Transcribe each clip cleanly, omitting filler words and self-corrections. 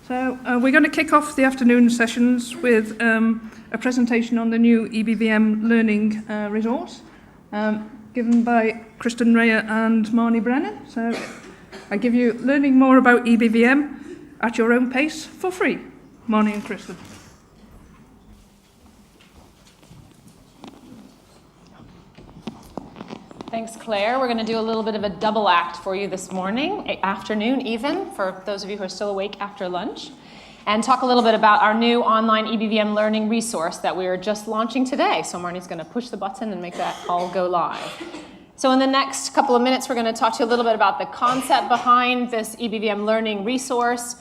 So we're going to kick off the afternoon sessions with a presentation on the new EBVM learning resource given by Kristen, Reyher and Marnie, Brennan. So I give you learning more about EBVM at your own pace for free. Marnie and Kristen. Thanks, Claire. We're going to do a little bit of a double act for you this morning, afternoon even, for those of you who are still awake after lunch, and talk a little bit about our new online EBVM learning resource that we are just launching today. So Marnie's going to push the button and make that all go live. So in the next couple of minutes, we're going to talk to you a little bit about the concept behind this EBVM learning resource,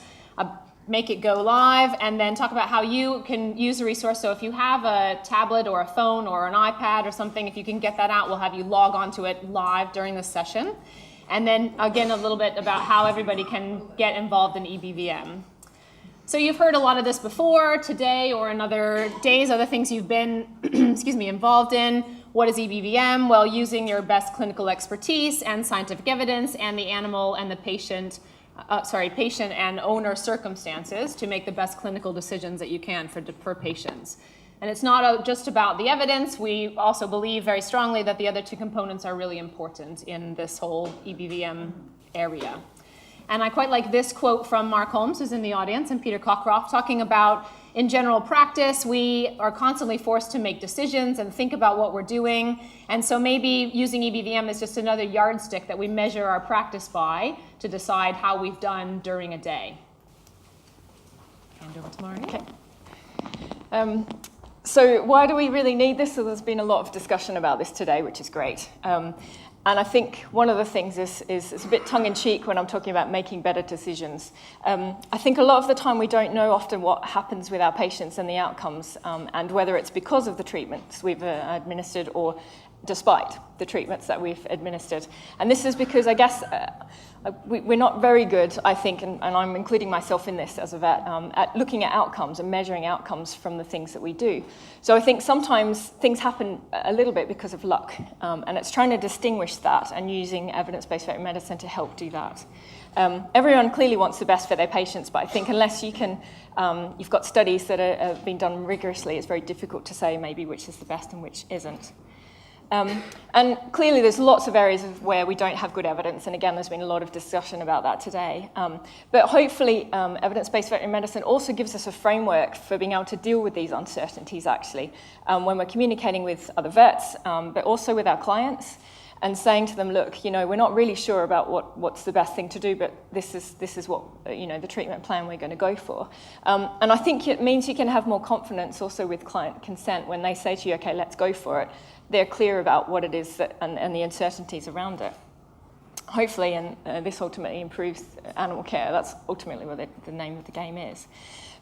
make it go live, and then talk about how you can use the resource. So if you have a tablet or a phone or an iPad or something, if you can get that out, we'll have you log onto it live during this session. And then again, a little bit about how everybody can get involved in EBVM. So you've heard a lot of this before today or in other days, other things you've been involved in. What is EBVM? Well, using your best clinical expertise and scientific evidence and the animal and the patient and owner circumstances to make the best clinical decisions that you can for patients. And it's not just about the evidence. We also believe very strongly that the other two components are really important in this whole EBVM area. And I quite like this quote from Mark Holmes, who's in the audience, and Peter Cockcroft, talking about, in general practice, we are constantly forced to make decisions and think about what we're doing. And so maybe using EBVM is just another yardstick that we measure our practice by to decide how we've done during a day. Hand over to Marnie. Okay. So why do we really need this? So there's been a lot of discussion about this today, which is great. And I think one of the things is it's a bit tongue-in-cheek when I'm talking about making better decisions. I think a lot of the time we don't know often what happens with our patients and the outcomes, and whether it's because of the treatments we've administered or despite the treatments that we've administered. And this is because I guess we're not very good, I think, and I'm including myself in this as a vet, at looking at outcomes and measuring outcomes from the things that we do. So I think sometimes things happen a little bit because of luck, and it's trying to distinguish that and using evidence-based veterinary medicine to help do that. Everyone clearly wants the best for their patients, but I think unless you can, you've got studies that have been done rigorously, it's very difficult to say maybe which is the best and which isn't. And clearly there's lots of areas of where we don't have good evidence, and again there's been a lot of discussion about that today. But hopefully evidence-based veterinary medicine also gives us a framework for being able to deal with these uncertainties actually when we're communicating with other vets, but also with our clients, and saying to them, look, we're not really sure about what's the best thing to do, but this is what, the treatment plan we're going to go for. And I think it means you can have more confidence also with client consent when they say to you, okay, let's go for it. They're clear about what it is and the uncertainties around it. Hopefully, and this ultimately improves animal care. That's ultimately what the name of the game is.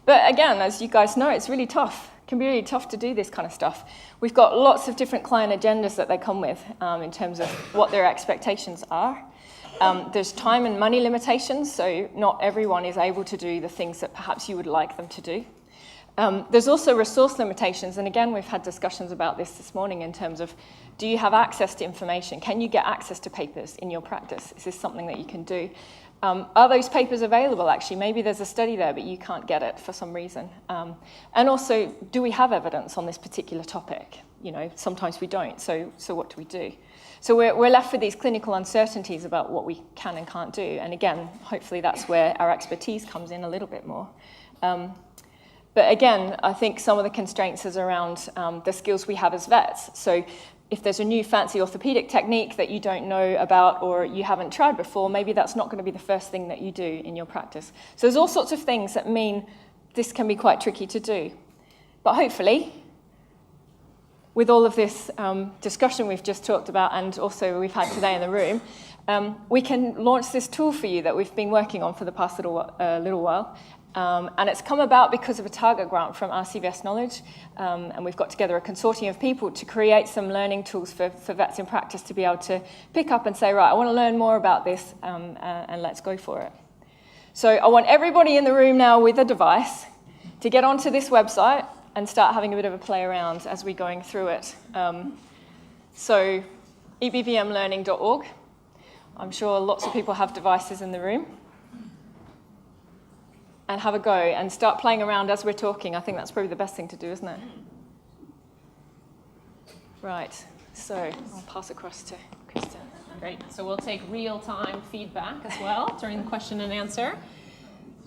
But again, as you guys know, it's really tough. It can be really tough to do this kind of stuff. We've got lots of different client agendas that they come with in terms of what their expectations are. There's time and money limitations, so not everyone is able to do the things that perhaps you would like them to do. There's also resource limitations, and again, we've had discussions about this morning in terms of, do you have access to information? Can you get access to papers in your practice? Is this something that you can do? Are those papers available, actually? Maybe there's a study there, but you can't get it for some reason. And also, do we have evidence on this particular topic? Sometimes we don't, so what do we do? So we're left with these clinical uncertainties about what we can and can't do, and again, hopefully that's where our expertise comes in a little bit more. But again, I think some of the constraints is around the skills we have as vets. So if there's a new fancy orthopedic technique that you don't know about or you haven't tried before, maybe that's not going to be the first thing that you do in your practice. So there's all sorts of things that mean this can be quite tricky to do. But hopefully, with all of this discussion we've just talked about and also we've had today in the room, we can launch this tool for you that we've been working on for the past little while. And it's come about because of a target grant from RCVS Knowledge, and we've got together a consortium of people to create some learning tools for vets in practice to be able to pick up and say, right, I want to learn more about this, and let's go for it. So I want everybody in the room now with a device to get onto this website and start having a bit of a play around as we're going through it. So ebvmlearning.org. I'm sure lots of people have devices in the room. and have a go and start playing around as we're talking. I think that's probably the best thing to do, isn't it? Right, so I'll pass across to Kristen. Great. So we'll take real-time feedback as well during the question and answer.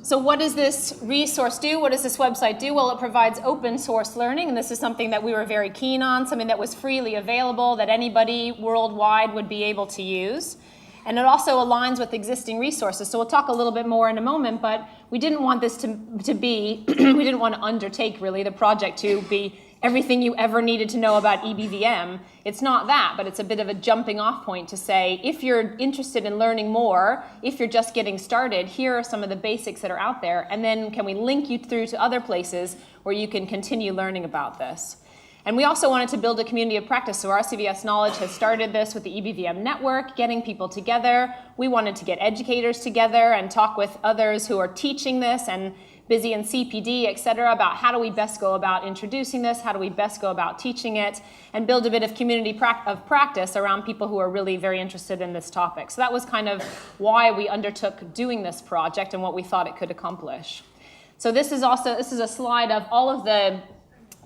So what does this resource do? What does this website do? Well, it provides open source learning, and this is something that we were very keen on, something that was freely available, that anybody worldwide would be able to use. And it also aligns with existing resources. So we'll talk a little bit more in a moment, but we didn't want this to be, we didn't want to undertake really the project to be everything you ever needed to know about EBVM. It's not that, but it's a bit of a jumping off point to say, if you're interested in learning more, if you're just getting started, here are some of the basics that are out there, and then can we link you through to other places where you can continue learning about this. And we also wanted to build a community of practice, so RCVS Knowledge has started this with the EBVM network, getting people together. We wanted to get educators together and talk with others who are teaching this and busy in CPD, et cetera, about how do we best go about introducing this, how do we best go about teaching it, and build a bit of community of practice around people who are really very interested in this topic. So that was kind of why we undertook doing this project and what we thought it could accomplish. So this is a slide of all of the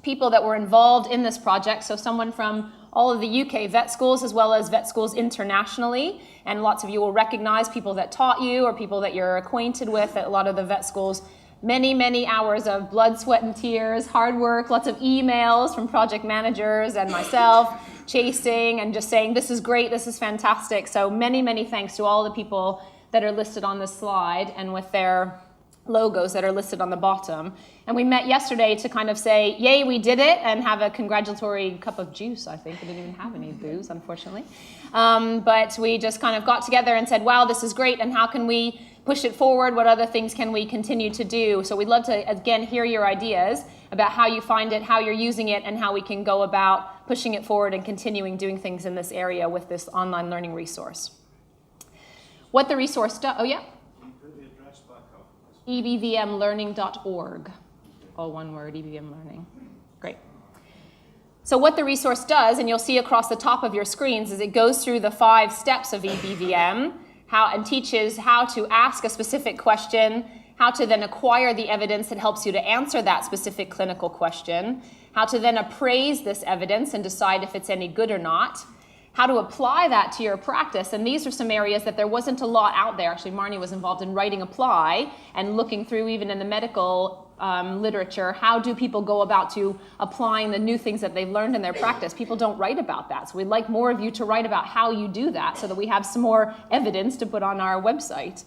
people that were involved in this project. So someone from all of the UK vet schools as well as vet schools internationally. And lots of you will recognize people that taught you or people that you're acquainted with at a lot of the vet schools. Many, many hours of blood, sweat, and tears, hard work, lots of emails from project managers and myself, chasing and just saying, this is great, this is fantastic. So many, many thanks to all the people that are listed on this slide and with their logos that are listed on the bottom. And we met yesterday to kind of say, yay, we did it, and have a congratulatory cup of juice, I think. We didn't even have any booze, unfortunately. But we just kind of got together and said, wow, this is great, and how can we push it forward? What other things can we continue to do? So we'd love to, again, hear your ideas about how you find it, how you're using it, and how we can go about pushing it forward and continuing doing things in this area with this online learning resource. What the resource does, oh yeah? EBVMlearning.org. All one word, EBVM Learning. Great. So what the resource does, and you'll see across the top of your screens, is it goes through the 5 steps of EBVM, and teaches how to ask a specific question, how to then acquire the evidence that helps you to answer that specific clinical question, how to then appraise this evidence and decide if it's any good or not, how to apply that to your practice. And these are some areas that there wasn't a lot out there. Actually, Marnie was involved in writing apply and looking through even in the medical literature, how do people go about to applying the new things that they've learned in their practice? People don't write about that. So we'd like more of you to write about how you do that so that we have some more evidence to put on our website.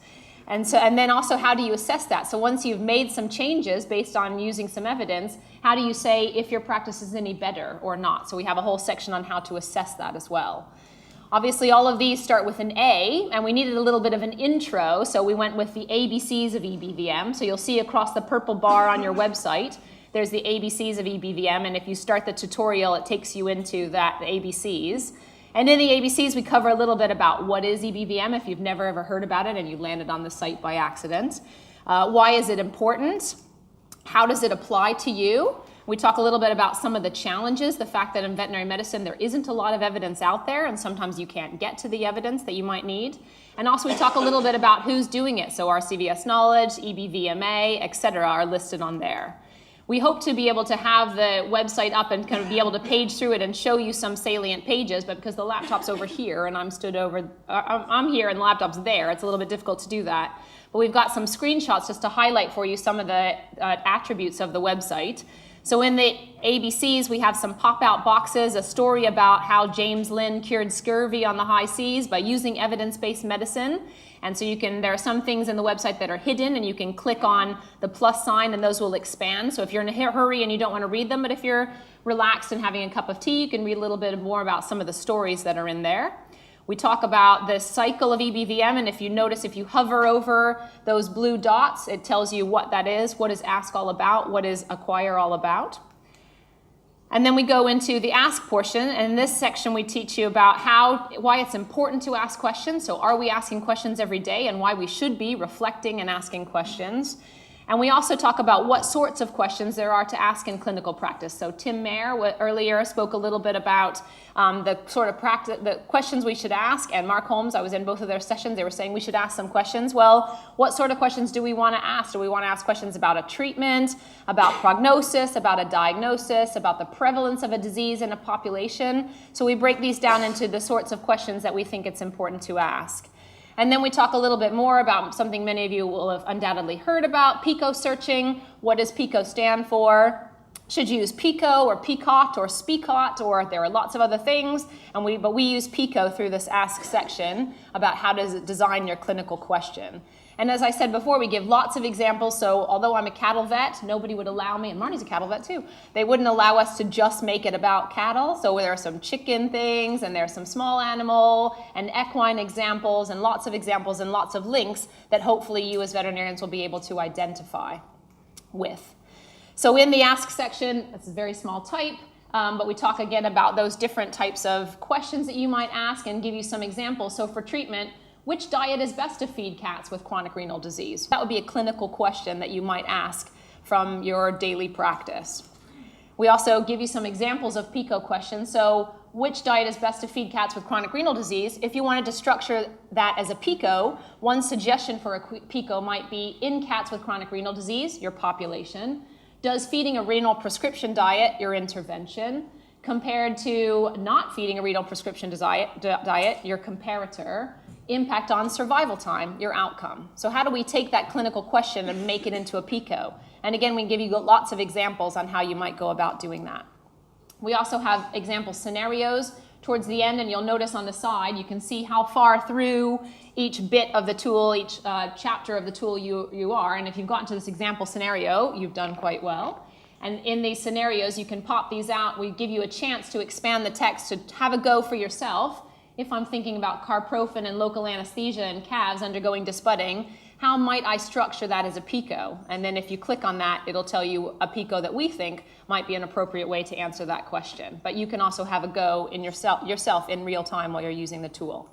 And then also, how do you assess that? So once you've made some changes based on using some evidence, how do you say if your practice is any better or not? So we have a whole section on how to assess that as well. Obviously, all of these start with an A, and we needed a little bit of an intro, so we went with the ABCs of EBVM. So you'll see across the purple bar on your website, there's the ABCs of EBVM, and if you start the tutorial, it takes you into the ABCs. And in the ABCs, we cover a little bit about what is EBVM if you've never ever heard about it and you landed on the site by accident. Why is it important? How does it apply to you? We talk a little bit about some of the challenges, the fact that in veterinary medicine there isn't a lot of evidence out there and sometimes you can't get to the evidence that you might need. And also we talk a little bit about who's doing it. So RCVS Knowledge, EBVMA, et cetera are listed on there. We hope to be able to have the website up and kind of be able to page through it and show you some salient pages, but because the laptop's over here and I'm here and the laptop's there, it's a little bit difficult to do that. But we've got some screenshots just to highlight for you some of the attributes of the website. So in the ABCs, we have some pop-out boxes, a story about how James Lind cured scurvy on the high seas by using evidence-based medicine. And so there are some things in the website that are hidden, and you can click on the plus sign and those will expand. So if you're in a hurry and you don't want to read them, but if you're relaxed and having a cup of tea, you can read a little bit more about some of the stories that are in there. We talk about the cycle of EBVM, and if you notice, if you hover over those blue dots, it tells you what that is, what is ask all about, what is acquire all about. And then we go into the ask portion, and in this section we teach you about why it's important to ask questions. So are we asking questions every day, and why we should be reflecting and asking questions. And we also talk about what sorts of questions there are to ask in clinical practice. So Tim Mayer earlier spoke a little bit about the sort of practice, the questions we should ask, and Mark Holmes, I was in both of their sessions, they were saying we should ask some questions. Well, what sort of questions do we want to ask? Do we want to ask questions about a treatment, about prognosis, about a diagnosis, about the prevalence of a disease in a population? So we break these down into the sorts of questions that we think it's important to ask. And then we talk a little bit more about something many of you will have undoubtedly heard about, PICO searching. What does PICO stand for? Should you use PICO or PICOT or SPICOT, or there are lots of other things, but we use PICO through this Ask section about how to design your clinical question. And as I said before, we give lots of examples. So although I'm a cattle vet, nobody would allow me, and Marnie's a cattle vet too, they wouldn't allow us to just make it about cattle. So there are some chicken things, and there's some small animal and equine examples, and lots of links that hopefully you as veterinarians will be able to identify with. So in the Ask section, it's a very small type, but we talk again about those different types of questions that you might ask and give you some examples. So for treatment, which diet is best to feed cats with chronic renal disease? That would be a clinical question that you might ask from your daily practice. We also give you some examples of PICO questions. So which diet is best to feed cats with chronic renal disease? If you wanted to structure that as a PICO, one suggestion for a PICO might be in cats with chronic renal disease, your population. Does feeding a renal prescription diet, your intervention, compared to not feeding a renal prescription diet, your comparator, impact on survival time, your outcome? So how do we take that clinical question and make it into a PICO? And again, we can give you lots of examples on how you might go about doing that. We also have example scenarios towards the end, and you'll notice on the side, you can see how far through each bit of the tool, each chapter of the tool you are. And if you've gotten to this example scenario, you've done quite well. And in these scenarios, you can pop these out. We give you a chance to expand the text, to have a go for yourself. If I'm thinking about carprofen and local anesthesia in calves undergoing disbudding, how might I structure that as a PICO? And then if you click on that, it'll tell you a PICO that we think might be an appropriate way to answer that question. But you can also have a go in yourself in real time while you're using the tool.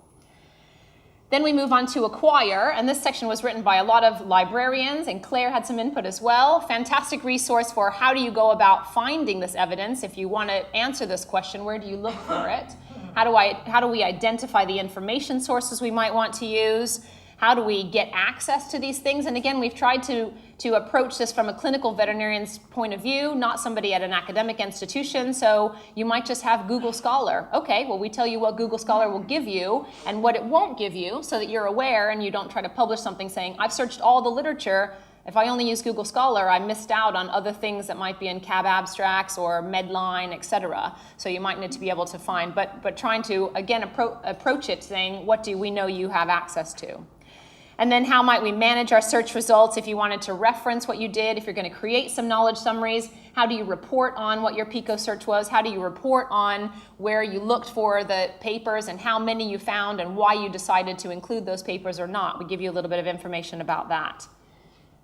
Then we move on to Acquire, and this section was written by a lot of librarians, and Claire had some input as well. Fantastic resource for how do you go about finding this evidence. If you want to answer this question, where do you look for it? How do we identify the information sources we might want to use? How do we get access to these things? And again, we've tried to approach this from a clinical veterinarian's point of view, not somebody at an academic institution. So you might just have Google Scholar. Okay, well, we tell you what Google Scholar will give you and what it won't give you so that you're aware and you don't try to publish something saying, I've searched all the literature. If I only use Google Scholar, I missed out on other things that might be in CAB abstracts or Medline, et cetera. So you might need to be able to find, but trying to, again, approach it saying, what do we know you have access to? And then how might we manage our search results if you wanted to reference what you did, if you're going to create some knowledge summaries? How do you report on what your PICO search was? How do you report on where you looked for the papers and how many you found and why you decided to include those papers or not? We give you a little bit of information about that.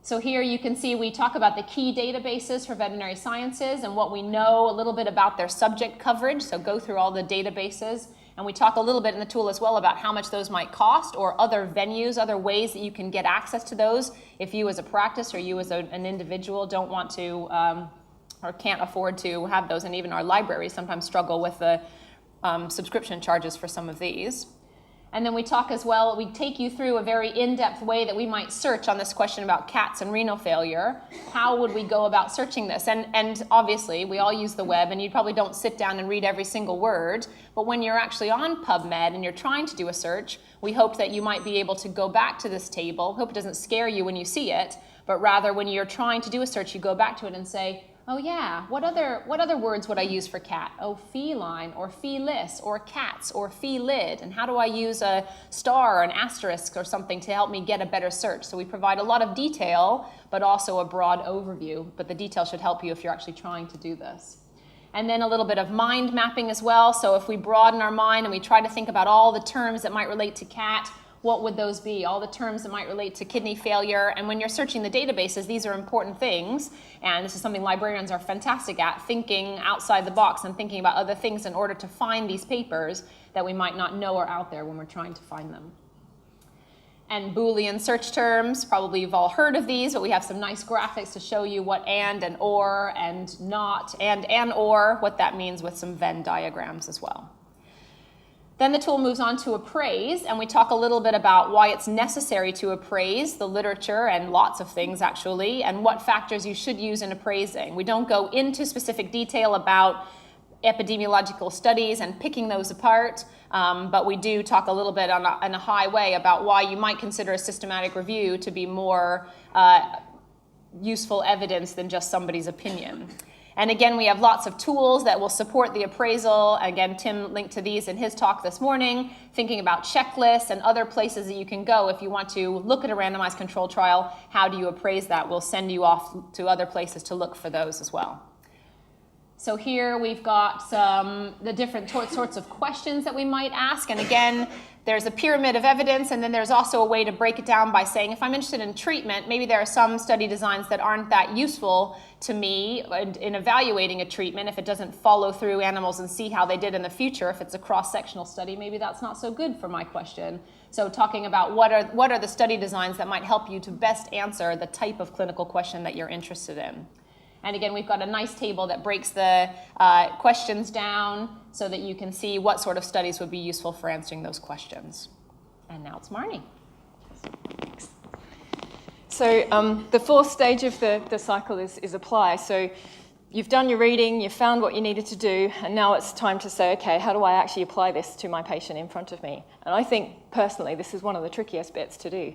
So here you can see we talk about the key databases for veterinary sciences and what we know a little bit about their subject coverage. So go through all the databases. And we talk a little bit in the tool as well about how much those might cost or other venues, other ways that you can get access to those if you as a practice or you as an individual don't want to or can't afford to have those. And even our libraries sometimes struggle with the subscription charges for some of these. And then we talk as well, we take you through a very in-depth way that we might search on this question about cats and renal failure. How would we go about searching this? And obviously, we all use the web, and you probably don't sit down and read every single word. But when you're actually on PubMed and you're trying to do a search, we hope that you might be able to go back to this table. Hope it doesn't scare you when you see it, but rather when you're trying to do a search, you go back to it and say, oh yeah, what other words would I use for cat? Oh, feline, or felis, or cats, or felid. And how do I use a star or an asterisk or something to help me get a better search? So we provide a lot of detail, but also a broad overview. But the detail should help you if you're actually trying to do this. And then a little bit of mind mapping as well. So if we broaden our mind and we try to think about all the terms that might relate to cat, what would those be? All the terms that might relate to kidney failure. And when you're searching the databases, these are important things. And this is something librarians are fantastic at, thinking outside the box and thinking about other things in order to find these papers that we might not know are out there when we're trying to find them. and Boolean search terms. Probably you've all heard of these, but we have some nice graphics to show you what and or, and not, and or, what that means with some Venn diagrams as well. Then the tool moves on to appraise, and we talk a little bit about why it's necessary to appraise, the literature, and lots of things actually, and what factors you should use in appraising. We don't go into specific detail about epidemiological studies and picking those apart, but we do talk a little bit in a high way about why you might consider a systematic review to be more useful evidence than just somebody's opinion. And again, we have lots of tools that will support the appraisal. Again, Tim linked to these in his talk this morning, thinking about checklists and other places that you can go if you want to look at a randomized control trial. How do you appraise that? We'll send you off to other places to look for those as well. So here we've got the different sorts of questions that we might ask. And again, there's a pyramid of evidence, and then there's also a way to break it down by saying, if I'm interested in treatment, maybe there are some study designs that aren't that useful to me in evaluating a treatment. If it doesn't follow through animals and see how they did in the future, if it's a cross-sectional study, maybe that's not so good for my question. So talking about what are the study designs that might help you to best answer the type of clinical question that you're interested in. And again, we've got a nice table that breaks the questions down so that you can see what sort of studies would be useful for answering those questions. And now it's Marnie. Thanks. So the fourth stage of the cycle is apply. So you've done your reading, you've found what you needed to do, and now it's time to say, okay, how do I actually apply this to my patient in front of me? And I think, personally, this is one of the trickiest bits to do,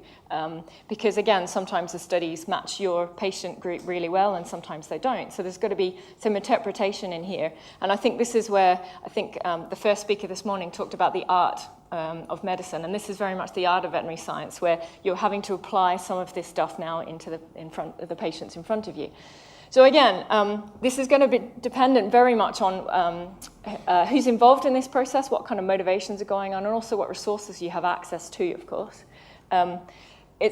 because, again, sometimes the studies match your patient group really well, and sometimes they don't. So there's got to be some interpretation in here. And I think this is where, I think the first speaker this morning talked about the art of medicine, and this is very much the art of veterinary science, where you're having to apply some of this stuff now into the patients in front of you. So again, this is going to be dependent very much on who's involved in this process, what kind of motivations are going on, and also what resources you have access to, of course. As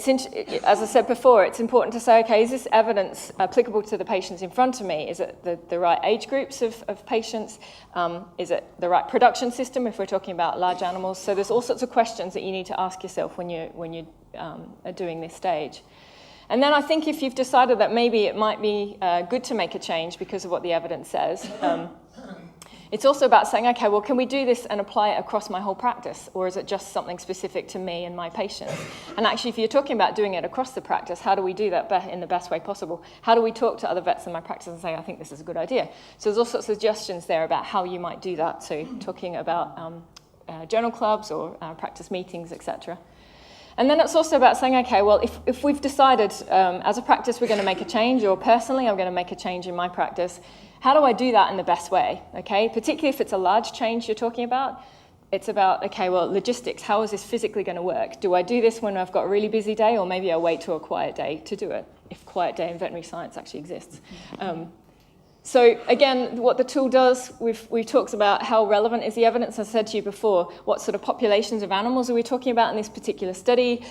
I said before, it's important to say, okay, is this evidence applicable to the patients in front of me? Is it the right age groups of patients? Is it the right production system if we're talking about large animals? So there's all sorts of questions that you need to ask yourself when you're doing this stage. And then I think if you've decided that maybe it might be good to make a change because of what the evidence says, it's also about saying, okay, well, can we do this and apply it across my whole practice? Or is it just something specific to me and my patients? And actually, if you're talking about doing it across the practice, how do we do that in the best way possible? How do we talk to other vets in my practice and say, I think this is a good idea? So there's all sorts of suggestions there about how you might do that. So talking about journal clubs or practice meetings, etc. And then it's also about saying, okay, well, if we've decided as a practice we're going to make a change, or personally I'm going to make a change in my practice, how do I do that in the best way, okay? Particularly if it's a large change you're talking about, it's about, okay, well, logistics, how is this physically going to work? Do I do this when I've got a really busy day, or maybe I wait till a quiet day to do it, if quiet day in veterinary science actually exists? So again, what the tool does, we've talked about how relevant is the evidence. As I said to you before, what sort of populations of animals are we talking about in this particular study?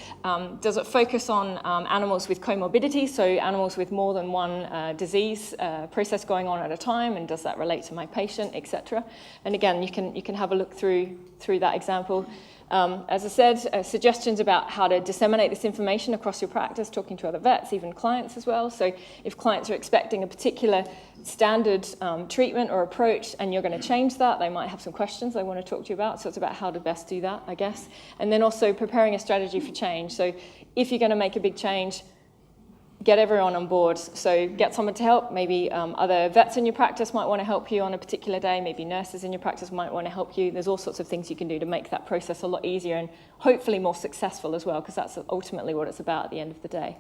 Does it focus on animals with comorbidity, so animals with more than one disease process going on at a time, and does that relate to my patient, etc.? And again, you can have a look through that example. As I said, suggestions about how to disseminate this information across your practice, talking to other vets, even clients as well. So if clients are expecting a particular standard treatment or approach and you're going to change that, they might have some questions they want to talk to you about. So it's about how to best do that, I guess. And then also preparing a strategy for change. So if you're going to make a big change, get everyone on board. So get someone to help. Maybe other vets in your practice might want to help you on a particular day. Maybe nurses in your practice might want to help you. There's all sorts of things you can do to make that process a lot easier and hopefully more successful as well, because that's ultimately what it's about at the end of the day.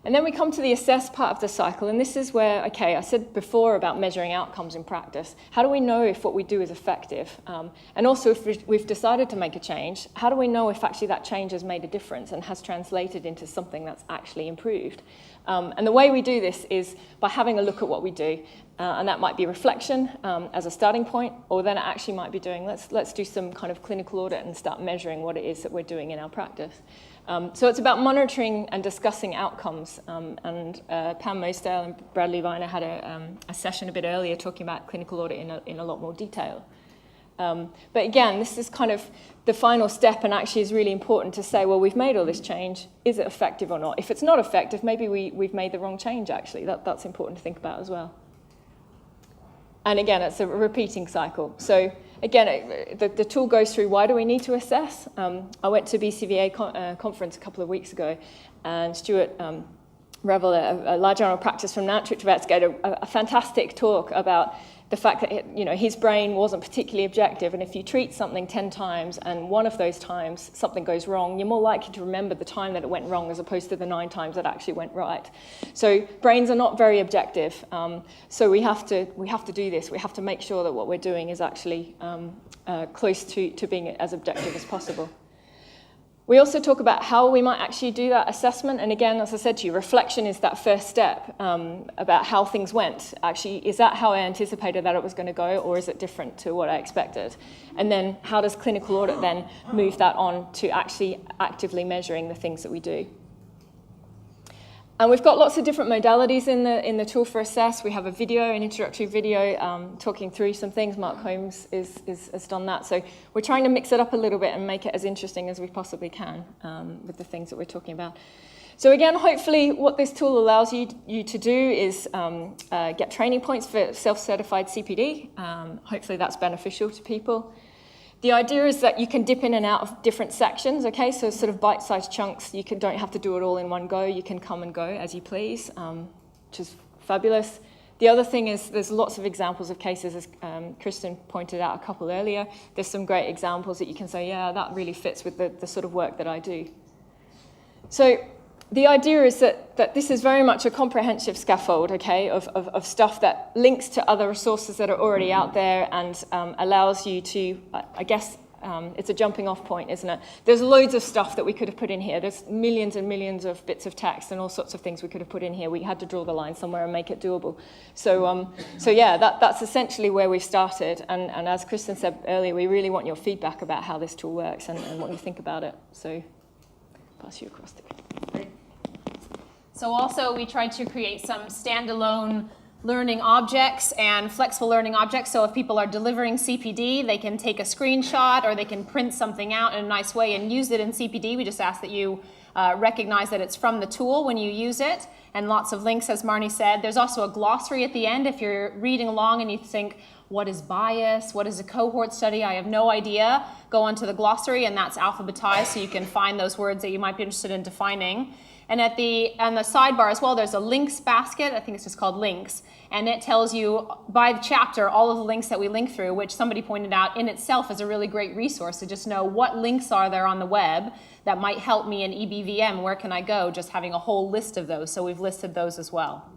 And then we come to the assess part of the cycle, and this is where, okay, I said before about measuring outcomes in practice. How do we know if what we do is effective? And also, if we've decided to make a change, how do we know if actually that change has made a difference and has translated into something that's actually improved? And the way we do this is by having a look at what we do, and that might be reflection as a starting point, or then it actually might be doing, let's do some kind of clinical audit and start measuring what it is that we're doing in our practice. So it's about monitoring and discussing outcomes. And Pam Mosdale and Bradley Viner had a session a bit earlier talking about clinical audit in a lot more detail. But again, this is kind of the final step, and actually is really important to say, well, we've made all this change. Is it effective or not? If it's not effective, maybe we've made the wrong change, actually. That's important to think about as well. And again, it's a repeating cycle. So again, the tool goes through, why do we need to assess? I went to BCVA conference a couple of weeks ago, and Stuart Revel, a large animal practice from Nantwich Vets, gave a fantastic talk about the fact that his brain wasn't particularly objective, and if you treat something 10 times and one of those times something goes wrong, you're more likely to remember the time that it went wrong as opposed to the 9 times that actually went right. So brains are not very objective. So we have to do this. We have to make sure that what we're doing is actually close to being as objective as possible. We also talk about how we might actually do that assessment. And again, as I said to you, reflection is that first step about how things went. Actually, is that how I anticipated that it was going to go, or is it different to what I expected? And then how does clinical audit then move that on to actually actively measuring the things that we do? And we've got lots of different modalities in the tool for assess. We have a video, an introductory video, talking through some things. Mark Holmes has done that. So we're trying to mix it up a little bit and make it as interesting as we possibly can with the things that we're talking about. So again, hopefully what this tool allows you to do is get training points for self-certified CPD. Hopefully that's beneficial to people. The idea is that you can dip in and out of different sections, okay? So sort of bite-sized chunks. You don't have to do it all in one go. You can come and go as you please, which is fabulous. The other thing is there's lots of examples of cases, as Kristen pointed out a couple earlier. There's some great examples that you can say, yeah, that really fits with the sort of work that I do. So the idea is that this is very much a comprehensive scaffold, okay, of stuff that links to other resources that are already out there and allows you to, I guess, it's a jumping off point, isn't it? There's loads of stuff that we could have put in here. There's millions and millions of bits of text and all sorts of things we could have put in here. We had to draw the line somewhere and make it doable. So yeah, that's essentially where we've started. And as Kristen said earlier, we really want your feedback about how this tool works and what you think about it. So pass you across to Kristen. So also we tried to create some standalone learning objects and flexible learning objects. So if people are delivering CPD, they can take a screenshot or they can print something out in a nice way and use it in CPD. We just ask that you recognize that it's from the tool when you use it. And lots of links, as Marnie said. There's also a glossary at the end if you're reading along and you think, what is bias? What is a cohort study? I have no idea. Go onto the glossary, and that's alphabetized, so you can find those words that you might be interested in defining. And on the sidebar as well, there's a links basket. I think it's just called links. And it tells you by the chapter all of the links that we link through, which somebody pointed out in itself is a really great resource to just know what links are there on the web that might help me in EBVM. Where can I go? Just having a whole list of those. So we've listed those as well.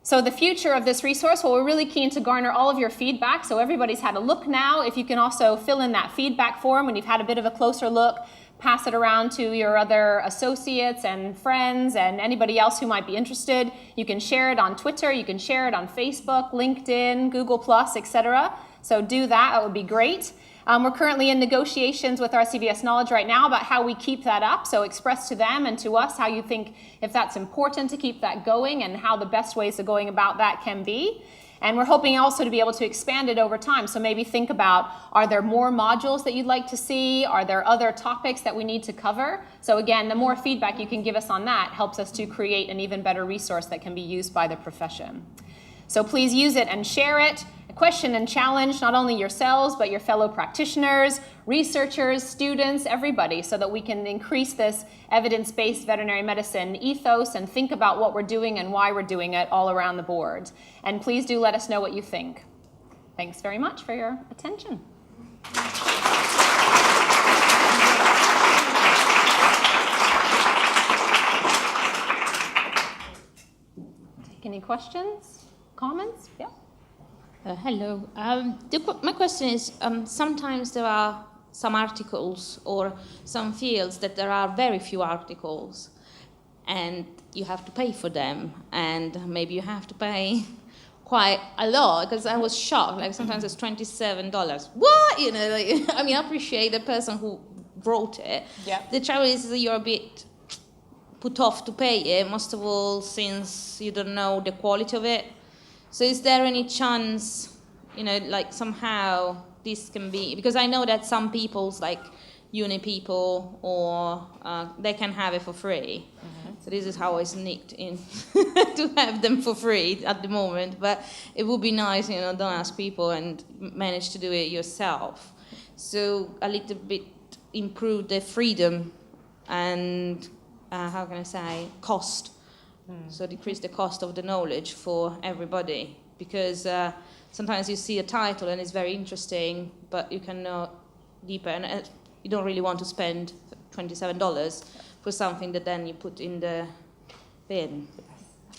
So the future of this resource, well, we're really keen to garner all of your feedback. So everybody's had a look now. If you can also fill in that feedback form when you've had a bit of a closer look, pass it around to your other associates and friends and anybody else who might be interested. You can share it on Twitter, you can share it on Facebook, LinkedIn, Google+, etc. So do that, that would be great. We're currently in negotiations with RCVS Knowledge right now about how we keep that up. So express to them and to us how you think if that's important to keep that going and how the best ways of going about that can be. And we're hoping also to be able to expand it over time. So maybe think about, are there more modules that you'd like to see? Are there other topics that we need to cover? So again, the more feedback you can give us on that helps us to create an even better resource that can be used by the profession. So please use it and share it. Question and challenge not only yourselves, but your fellow practitioners, researchers, students, everybody, so that we can increase this evidence-based veterinary medicine ethos and think about what we're doing and why we're doing it all around the board. And please do let us know what you think. Thanks very much for your attention. Take any questions, comments? Yeah. Hello. My question is, sometimes there are some articles or some fields that there are very few articles and you have to pay for them, and maybe you have to pay quite a lot, because I was shocked. Like sometimes it's $27. What? You know, like, I mean, I appreciate the person who wrote it. Yeah. The trouble is that you're a bit put off to pay it, most of all since you don't know the quality of it. So is there any chance, you know, like somehow this can be, because I know that some people's like uni people or they can have it for free. So this is how I sneaked in to have them for free at the moment. But it would be nice, don't ask people and manage to do it yourself. So a little bit improve the freedom and how can I say, cost. So decrease the cost of the knowledge for everybody, because sometimes you see a title and it's very interesting, but you can know deeper, and you don't really want to spend $27 for something that then you put in the bin.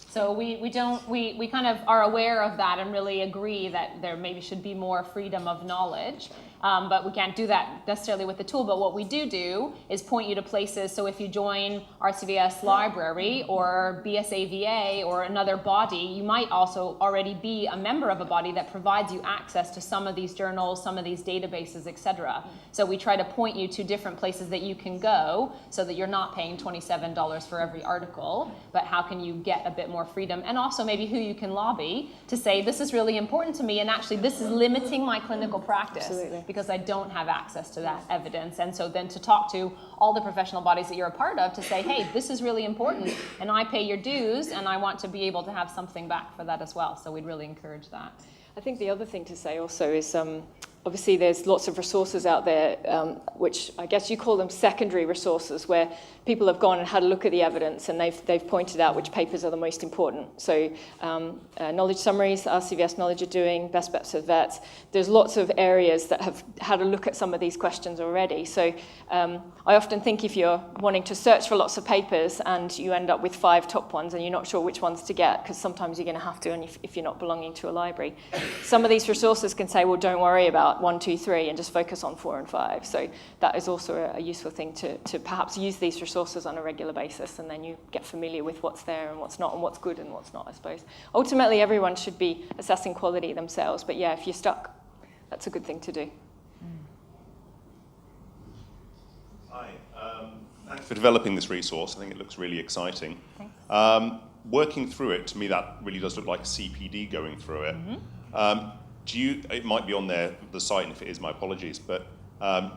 So we kind of are aware of that and really agree that there maybe should be more freedom of knowledge. But we can't do that necessarily with the tool. But what we do is point you to places. So if you join RCVS Library or BSAVA or another body, you might also already be a member of a body that provides you access to some of these journals, some of these databases, etc. So we try to point you to different places that you can go so that you're not paying $27 for every article, but how can you get a bit more freedom, and also maybe who you can lobby to say, this is really important to me, and actually this is limiting my clinical practice. Absolutely. Because I don't have access to that evidence. And so then to talk to all the professional bodies that you're a part of to say, hey, this is really important, and I pay your dues, and I want to be able to have something back for that as well. So we'd really encourage that. I think the other thing to say also is obviously there's lots of resources out there, which I guess you call them secondary resources, where people have gone and had a look at the evidence and they've pointed out which papers are the most important. So knowledge summaries, RCVS Knowledge are doing, best bets of vets. There's lots of areas that have had a look at some of these questions already. So I often think if you're wanting to search for lots of papers and you end up with 5 top ones and you're not sure which ones to get, because sometimes you're going to have to, and if you're not belonging to a library, some of these resources can say, well, don't worry about 1, 2, 3 and just focus on 4 and 5. So that is also a useful thing to perhaps use these resources on a regular basis, and then you get familiar with what's there and what's not, and what's good and what's not, I suppose. Ultimately, everyone should be assessing quality themselves, but yeah, if you're stuck, that's a good thing to do. Hi, thanks for developing this resource. I think it looks really exciting. Working through it, to me, that really does look like a CPD going through it. It might be on the site, and if it is, my apologies, but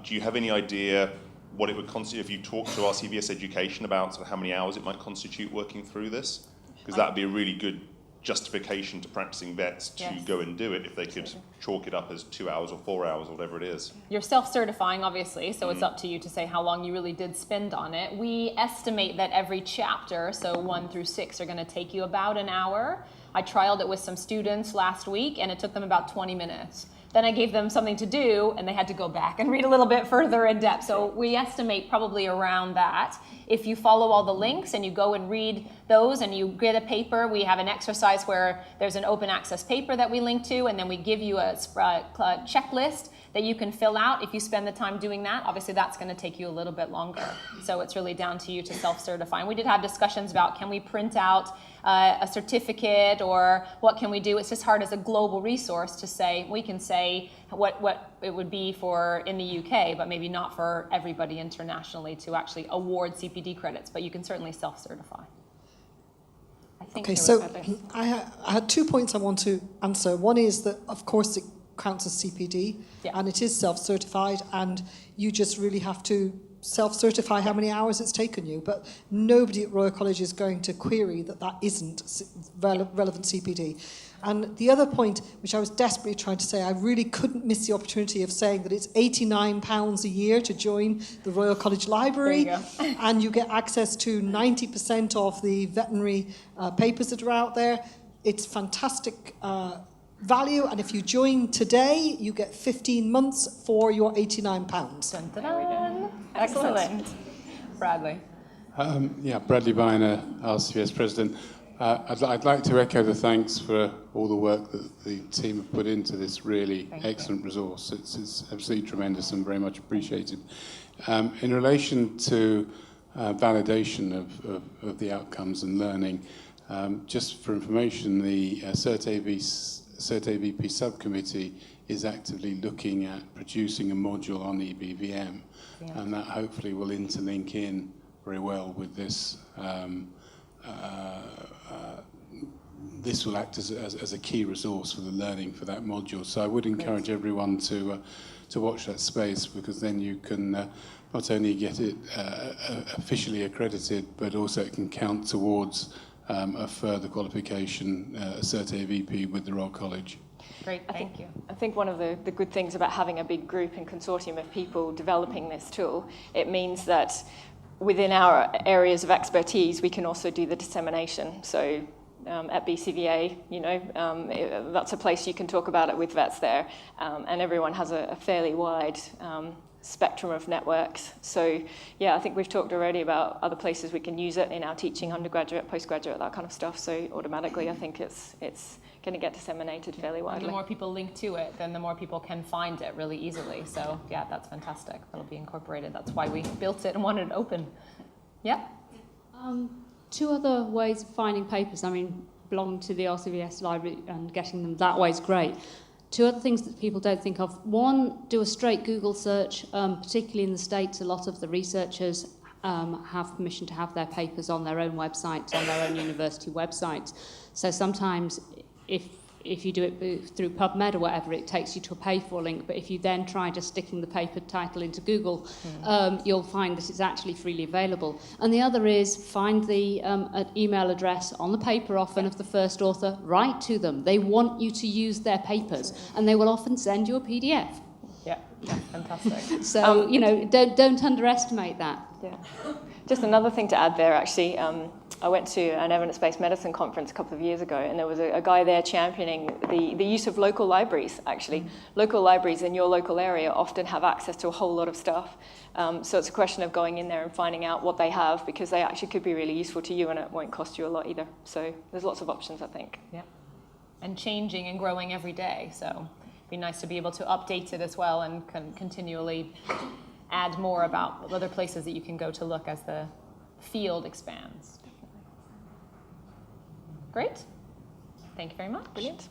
do you have any idea what it would constitute if you talk to RCVS Education about sort of how many hours it might constitute working through this? Because that would be a really good justification to practicing vets to go and do it if they could chalk it up as 2 hours or 4 hours or whatever it is. You're self-certifying, obviously, so it's up to you to say how long you really did spend on it. We estimate that every chapter, so 1 through 6, are going to take you about an hour. I trialed it with some students last week, and it took them about 20 minutes. Then I gave them something to do, and they had to go back and read a little bit further in depth. So we estimate probably around that. If you follow all the links and you go and read those and you get a paper, we have an exercise where there's an open access paper that we link to, and then we give you a checklist that you can fill out. If you spend the time doing that, obviously that's going to take you a little bit longer. So it's really down to you to self-certify. And we did have discussions about, can we print out a certificate, or what can we do? It's just hard as a global resource to say, we can say what it would be for in the UK, but maybe not for everybody internationally to actually award CPD credits, but you can certainly self-certify. Okay, so I had 2 points I want to answer. One is that, of course, it counts as CPD, and it is self-certified, and you just really have to self-certify how many hours it's taken you, but nobody at Royal College is going to query that isn't relevant CPD. And the other point, which I was desperately trying to say, I really couldn't miss the opportunity of saying that it's £89 a year to join the Royal College Library, and you get access to 90% of the veterinary papers that are out there. It's fantastic value, and if you join today, you get 15 months for your £89. Dun, dun, dun. Excellent. Bradley. Bradley Biner, RCVS President. I'd like to echo the thanks for all the work that the team have put into this really excellent resource. It's absolutely tremendous and very much appreciated. In relation to validation of the outcomes and learning, just for information, the CERT-AVP subcommittee is actively looking at producing a module on EBVM, and that hopefully will interlink in very well with this this will act as a key resource for the learning for that module. So I would encourage everyone to watch that space, because then you can not only get it officially accredited, but also it can count towards a further qualification, a Cert AVP with the Royal College. Great, thank you. I think one of the good things about having a big group and consortium of people developing this tool, it means that within our areas of expertise, we can also do the dissemination. So at BCVA, that's a place you can talk about it with vets there, and everyone has a fairly wide spectrum of networks. So yeah, I think we've talked already about other places we can use it in our teaching, undergraduate, postgraduate, that kind of stuff. So automatically, I think it's going to get disseminated fairly widely. And the more people link to it, then the more people can find it really easily. So yeah, that's fantastic. That'll be incorporated. That's why we built it and wanted it open. Yeah? Two other ways of finding papers. I mean, belonging to the RCVS library and getting them that way is great. Two other things that people don't think of. One, do a straight Google search. Particularly in the States, a lot of the researchers have permission to have their papers on their own websites, on their own university websites. So sometimes if you do it through PubMed or whatever, it takes you to a pay-for link. But if you then try just sticking the paper title into Google, you'll find that it's actually freely available. And the other is find the email address on the paper, often of the first author, write to them. They want you to use their papers, and they will often send you a PDF. Yeah, fantastic. So, don't underestimate that. Yeah. Just another thing to add there, actually. I went to an evidence-based medicine conference a couple of years ago, and there was a guy there championing the use of local libraries, actually. Local libraries in your local area often have access to a whole lot of stuff. So it's a question of going in there and finding out what they have, because they actually could be really useful to you, and it won't cost you a lot either. So there's lots of options, I think. Yeah. And changing and growing every day. So it'd be nice to be able to update it as well and continually add more about other places that you can go to look as the field expands. Great. Thank you very much. Brilliant.